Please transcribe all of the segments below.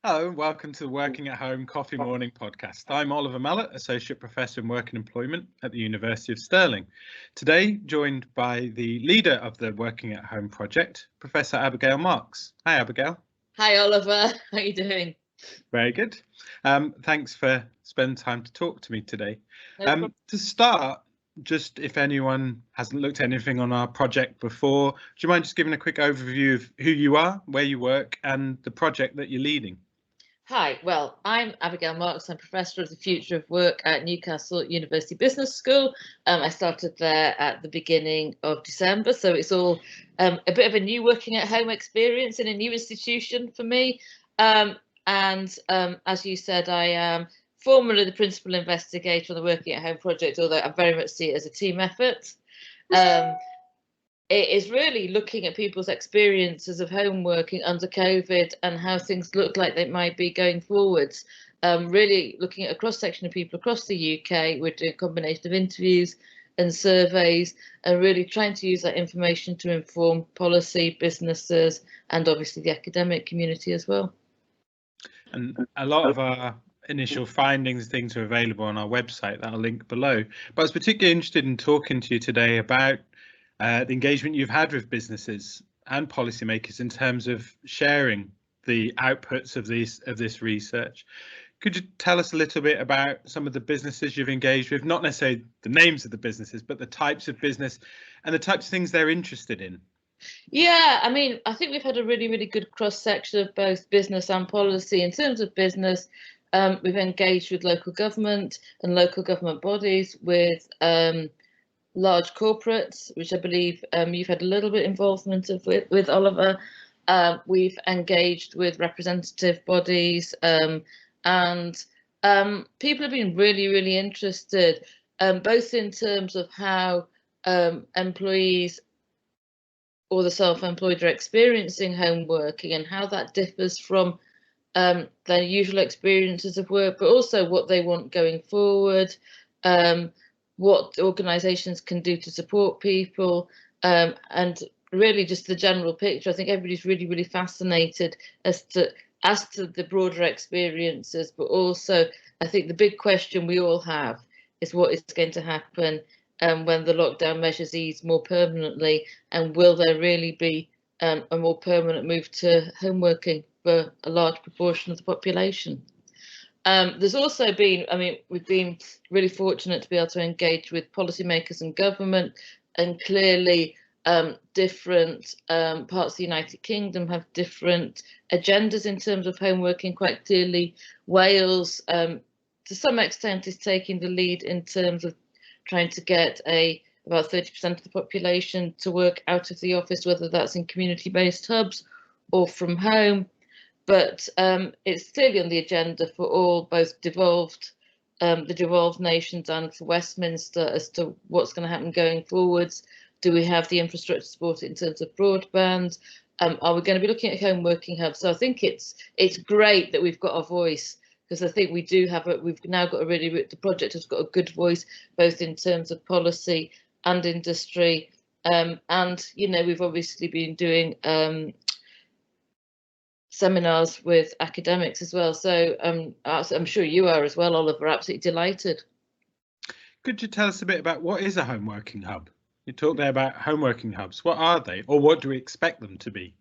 Hello and welcome to the Working at Home Coffee Morning podcast. I'm Oliver Mallett, Associate Professor in Work and Employment at the University of Stirling. Today, joined by the leader of the Working at Home project, Professor Abigail Marks. Hi, Abigail. Hi, Oliver. How are you doing? Very good. Thanks for spending time to talk to me today. No To start, just if anyone hasn't looked at anything on our project before, do you mind just giving a quick overview of who you are, where you work, and the project that you're leading? Hi, well, I'm Abigail Marks. I'm Professor of the Future of Work at Newcastle University Business School. I started there at the beginning of December, so it's all a bit of a new working at home experience in a new institution for me. As you said, I am formerly the Principal Investigator on the Working at Home project, although I very much see it as a team effort. It is really looking at people's experiences of home working under COVID and how things look like they might be going forwards. Really looking at a cross-section of people across the UK. We're doing a combination of interviews and surveys and really trying to use that information to inform policy, businesses, and obviously the academic community as well. And a lot of our initial findings, things are available on our website that I'll link below. But I was particularly interested in talking to you today about the engagement you've had with businesses and policymakers in terms of sharing the outputs of this research. Could you tell us a little bit about some of the businesses you've engaged with, not necessarily the names of the businesses, but the types of business and the types of things they're interested in? Yeah, I mean, I think we've had a really, really good cross-section of both business and policy. In terms of business, we've engaged with local government and local government bodies, with large corporates, which I believe you've had a little bit involvement with Oliver. We've engaged with representative bodies, and people have been really, really interested, both in terms of how employees or the self-employed are experiencing home working and how that differs from their usual experiences of work, but also what they want going forward. What organisations can do to support people, and really just the general picture. I think everybody's really, really fascinated as to the broader experiences, but also I think the big question we all have is what is going to happen when the lockdown measures ease more permanently, and will there really be a more permanent move to home working for a large proportion of the population? There's also been, I mean, we've been really fortunate to be able to engage with policymakers and government, and clearly different parts of the United Kingdom have different agendas in terms of home working. Quite clearly, Wales, to some extent, is taking the lead in terms of trying to get about 30% of the population to work out of the office, whether that's in community-based hubs or from home. But it's clearly on the agenda for all, both the devolved nations and for Westminster, as to what's going to happen going forwards. Do we have the infrastructure to support it in terms of broadband? Are we going to be looking at home working hubs? So I think it's great that we've got a voice, because I think we do have we've now got the project has got a good voice, both in terms of policy and industry. And, you know, we've obviously been doing seminars with academics as well. So I'm sure you are as well, Oliver. Absolutely delighted. Could you tell us a bit about what is a home working hub? You talked there about home working hubs. What are they, or what do we expect them to be?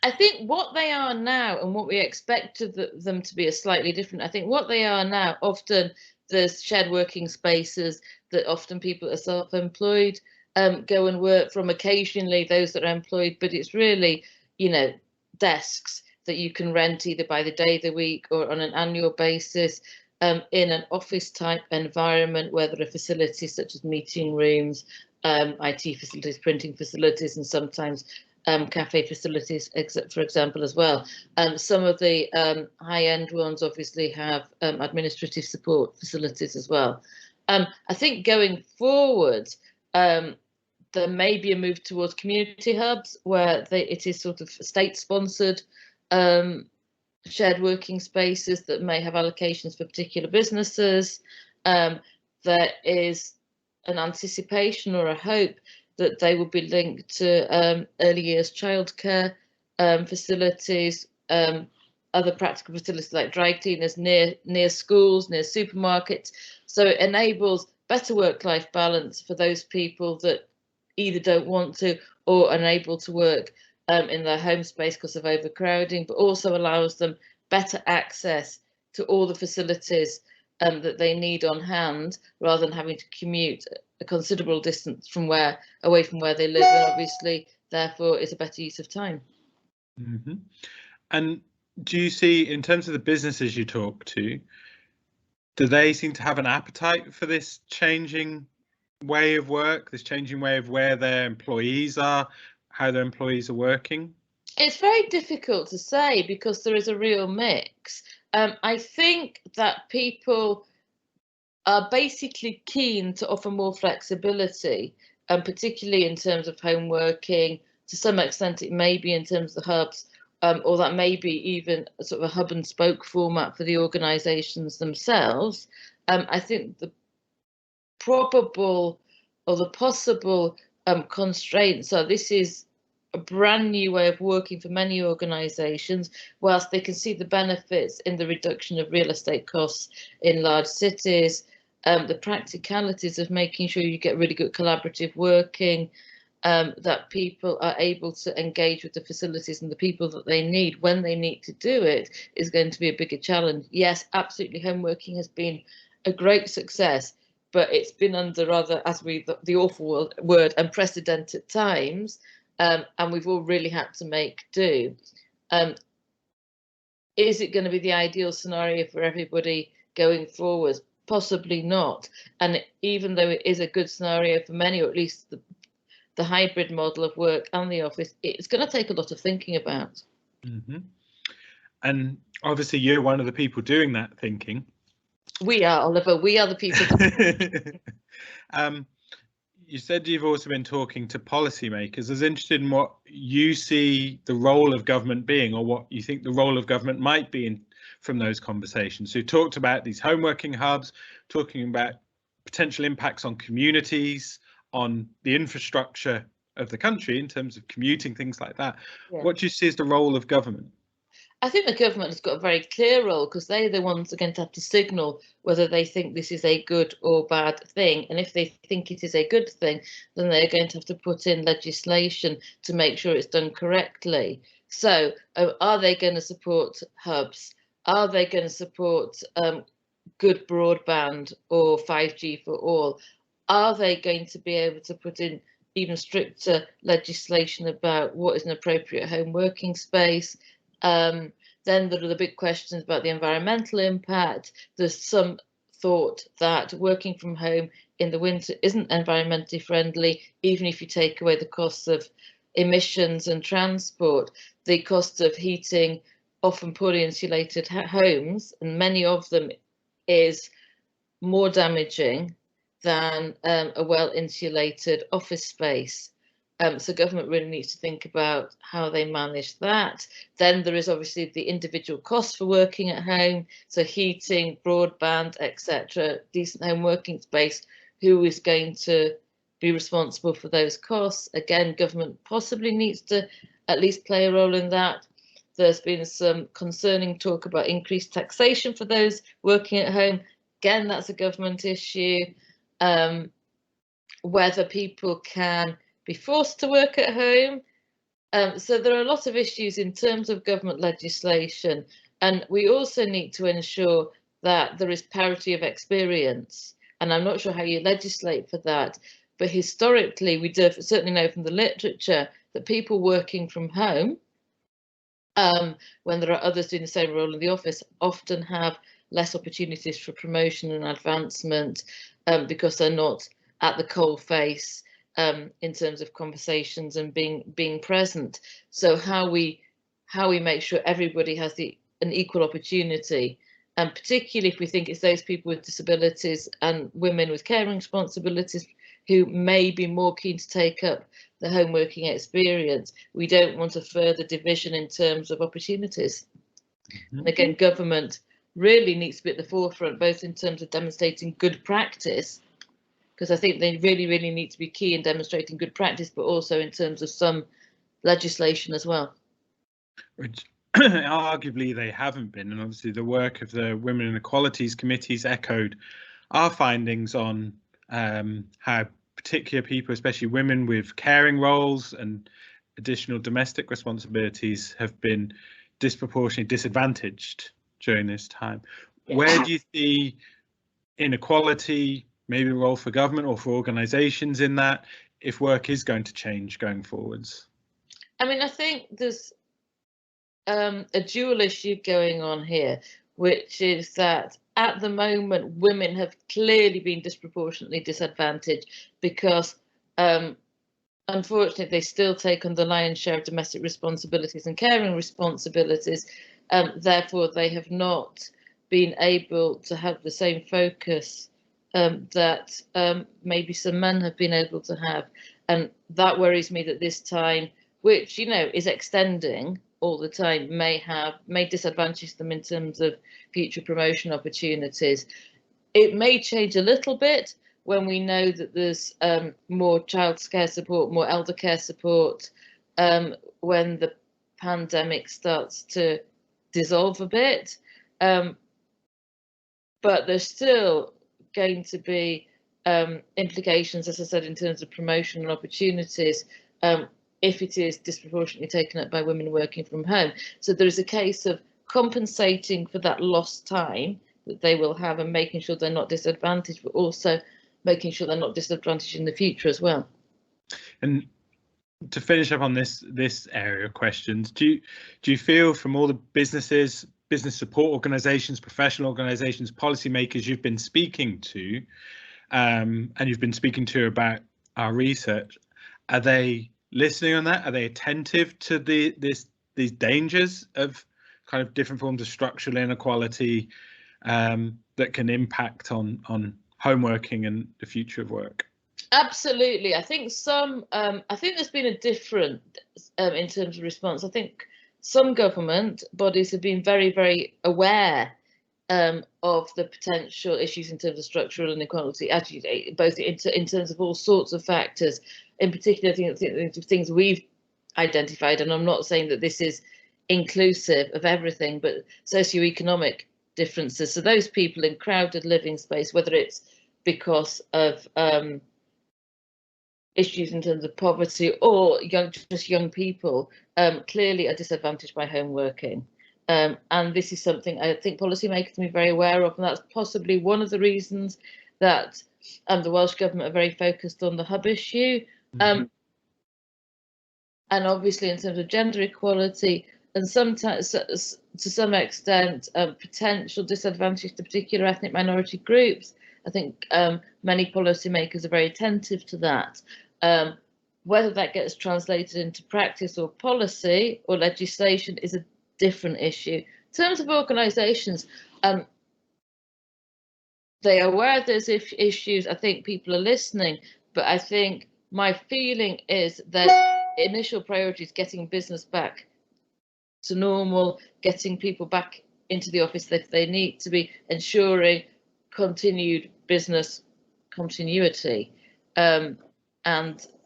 I think what they are now and what we expect them to be is slightly different. I think what they are now, often there's shared working spaces that often people are self-employed go and work from, occasionally those that are employed, but it's really, you know, desks that you can rent either by the day of the week or on an annual basis, in an office type environment where there are facilities such as meeting rooms, IT facilities, printing facilities, and sometimes cafe facilities, for example, as well. Some of the high-end ones obviously have administrative support facilities as well. I think going forward, there may be a move towards community hubs where it is sort of state-sponsored shared working spaces that may have allocations for particular businesses. There is an anticipation or a hope that they will be linked to early years childcare facilities, other practical facilities like dry cleaners near schools, near supermarkets. So it enables better work-life balance for those people that either don't want to or are unable to work in their home space because of overcrowding, but also allows them better access to all the facilities that they need on hand, rather than having to commute a considerable distance away from where they live, and obviously therefore is a better use of time. Mm-hmm. And do you see, in terms of the businesses you talk to, do they seem to have an appetite for this changing way of work, this changing way of where their employees are, how their employees are working? It's very difficult to say because there is a real mix. I think that people are basically keen to offer more flexibility, and particularly in terms of home working. To some extent, it may be in terms of the hubs, or that may be even a sort of a hub and spoke format for the organisations themselves. I think the probable or the possible constraints are this is a brand new way of working for many organisations, whilst they can see the benefits in the reduction of real estate costs in large cities, the practicalities of making sure you get really good collaborative working, that people are able to engage with the facilities and the people that they need when they need to do it, is going to be a bigger challenge. Yes, absolutely, home working has been a great success, but it's been under rather, as the awful word, unprecedented times, and we've all really had to make do. Is it going to be the ideal scenario for everybody going forward? Possibly not. And even though it is a good scenario for many, or at least the hybrid model of work and the office, it's going to take a lot of thinking about. Mm-hmm. And obviously you're one of the people doing that thinking. We are, Oliver, we are the people. You said you've also been talking to policymakers. I was interested in what you see the role of government being, or what you think the role of government might be from those conversations. So you talked about these home working hubs, talking about potential impacts on communities, on the infrastructure of the country in terms of commuting, things like that. Yeah. What do you see as the role of government? I think the government has got a very clear role, because they're the ones that are going to have to signal whether they think this is a good or bad thing. And if they think it is a good thing, then they're going to have to put in legislation to make sure it's done correctly. So are they going to support hubs? Are they going to support good broadband or 5G for all? Are they going to be able to put in even stricter legislation about what is an appropriate home working space? Then there are the big questions about the environmental impact. There's some thought that working from home in the winter isn't environmentally friendly, even if you take away the costs of emissions and transport. The cost of heating often poorly insulated homes, and many of them, is more damaging than a well-insulated office space. So government really needs to think about how they manage that. Then there is obviously the individual costs for working at home, so heating, broadband, etc., decent home working space. Who is going to be responsible for those costs? Again, government possibly needs to at least play a role in that. There's been some concerning talk about increased taxation for those working at home. Again, that's a government issue. Whether people can be forced to work at home. So there are a lot of issues in terms of government legislation, and we also need to ensure that there is parity of experience. And I'm not sure how you legislate for that, but historically we do certainly know from the literature that people working from home, when there are others doing the same role in the office, often have less opportunities for promotion and advancement, because they're not at the coalface in terms of conversations and being present. So how we make sure everybody has an equal opportunity, and particularly if we think it's those people with disabilities and women with caring responsibilities who may be more keen to take up the home working experience, we don't want a further division in terms of opportunities. Mm-hmm. And again, government really needs to be at the forefront, both in terms of demonstrating good practice, because I think they really need to be key in demonstrating good practice, but also in terms of some legislation as well. Which arguably they haven't been, and obviously the work of the Women Inequalities Committees echoed our findings on how particular people, especially women with caring roles and additional domestic responsibilities, have been disproportionately disadvantaged during this time. Where do you see inequality, maybe a role for government or for organisations in that, if work is going to change going forwards? I mean, I think there's a dual issue going on here, which is that at the moment women have clearly been disproportionately disadvantaged because unfortunately they still take on the lion's share of domestic responsibilities and caring responsibilities. Therefore they have not been able to have the same focus that maybe some men have been able to have, and that worries me that this time, which is extending all the time, may disadvantage them in terms of future promotion opportunities. It may change a little bit when we know that there's more child care support, more elder care support, when the pandemic starts to dissolve a bit. But there's still going to be implications, as I said, in terms of promotion and opportunities, if it is disproportionately taken up by women working from home. So there is a case of compensating for that lost time that they will have and making sure they're not disadvantaged, but also making sure they're not disadvantaged in the future as well. And to finish up on this area of questions, do you feel from all the business support organisations, professional organisations, policymakers you've been speaking to, and you've been speaking to about our research, are they listening on that? Are they attentive to these dangers of kind of different forms of structural inequality that can impact on home working and the future of work? Absolutely. I think I think there's been a different in terms of response. I think some government bodies have been very, very aware of the potential issues in terms of structural inequality, actually, both in terms of all sorts of factors. In particular, I think the things we've identified, and I'm not saying that this is inclusive of everything, but socioeconomic differences. So those people in crowded living space, whether it's because of issues in terms of poverty or just young people, clearly are disadvantaged by home working. And this is something I think policymakers can be very aware of, and that's possibly one of the reasons that the Welsh Government are very focused on the hub issue. And obviously in terms of gender equality, and sometimes to some extent potential disadvantage to particular ethnic minority groups. I think many policymakers are very attentive to that. Whether that gets translated into practice or policy or legislation is a different issue. In terms of organisations, they are aware there's issues. I think people are listening, but I think my feeling is that initial priority is getting business back to normal, getting people back into the office if they need to be, ensuring continued business continuity, and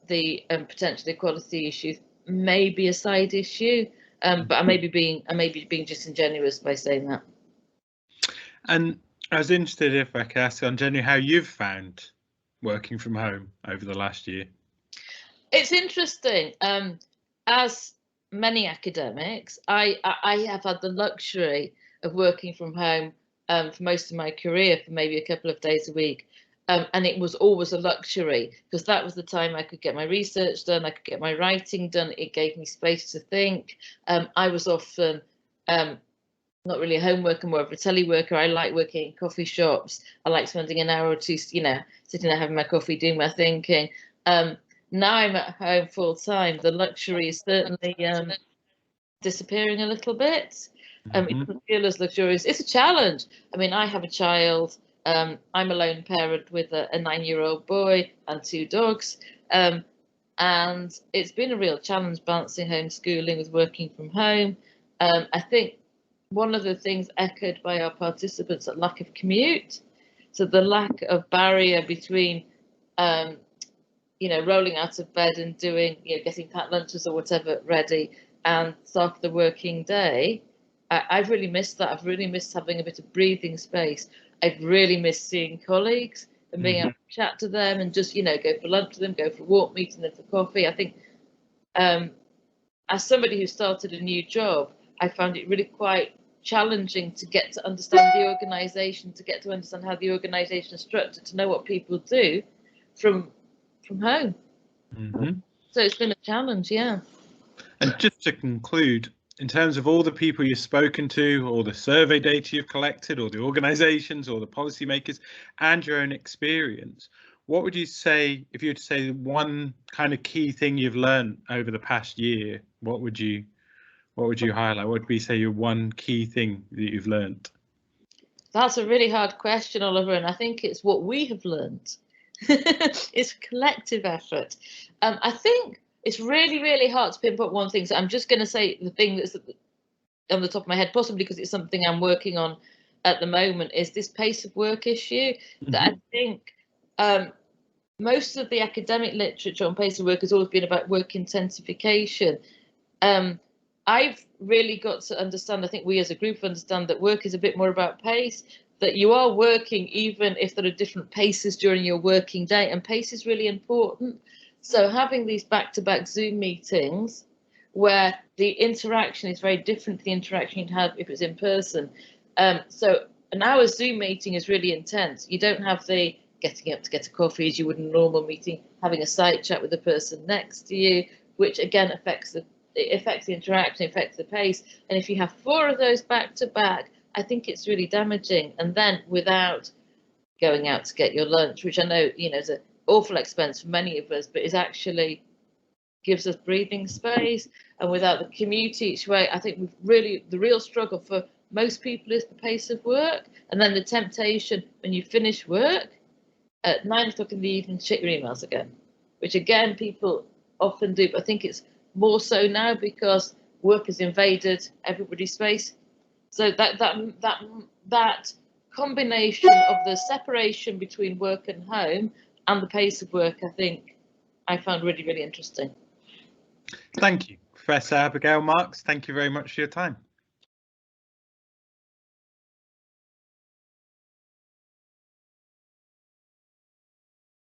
the potential equality issues may be a side issue, but I may be being disingenuous by saying that. And I was interested, if I could ask on Jenny, how you've found working from home over the last year. It's interesting. As many academics, I have had the luxury of working from home for most of my career, for maybe a couple of days a week. And it was always a luxury because that was the time I could get my research done, I could get my writing done, it gave me space to think. I was often not really a home worker, more of a teleworker. I like working in coffee shops. I like spending an hour or two, sitting there having my coffee, doing my thinking. Now I'm at home full time. The luxury is certainly disappearing a little bit. It doesn't feel as luxurious. It's a challenge. I mean, I have a child. I'm a lone parent with a 9-year-old boy and 2 dogs. And it's been a real challenge balancing homeschooling with working from home. I think one of the things echoed by our participants, a lack of commute. So the lack of barrier between, rolling out of bed and doing, getting packed lunches or whatever ready, and start of the working day, I've really missed that. I've really missed having a bit of breathing space. I've really missed seeing colleagues and being able to chat to them and just, go for lunch with them, go for a walk, meeting them for coffee. I think as somebody who started a new job, I found it really quite challenging to get to understand the organisation, to get to understand how the organisation is structured, to know what people do from home. So it's been a challenge, yeah. And just to conclude, in terms of all the people you've spoken to, all the survey data you've collected, or the organisations, or the policymakers, and your own experience, what would you say, if you were to say one kind of key thing you've learned over the past year, what would you highlight? What would be, say, your one key thing that you've learned? That's a really hard question, Oliver, and I think it's what we have learned. It's collective effort. I think it's really, really hard to pinpoint one thing. So I'm just going to say the thing that's on the top of my head, possibly because it's something I'm working on at the moment, is this pace of work issue. That I think most of the academic literature on pace of work has always been about work intensification. I've really got to understand, I think we as a group understand that work is a bit more about pace, that you are working even if there are different paces during your working day, and pace is really important. So having these back-to-back Zoom meetings where the interaction is very different to the interaction you'd have if it's in person. So an hour Zoom meeting is really intense. You don't have the getting up to get a coffee as you would in a normal meeting, having a side chat with the person next to you, which again affects the interaction, affects the pace. And if you have 4 of those back to back, I think it's really damaging. And then without going out to get your lunch, which I know, is an awful expense for many of us, but is actually gives us breathing space. And without the commute each way, I think the real struggle for most people is the pace of work. And then the temptation when you finish work at 9 o'clock in the evening to check your emails again, which again, people often do, but I think it's more so now because work has invaded everybody's space. So that combination of the separation between work and home and the pace of work, I think I found really, really interesting. Thank you, Professor Abigail Marks. Thank you very much for your time.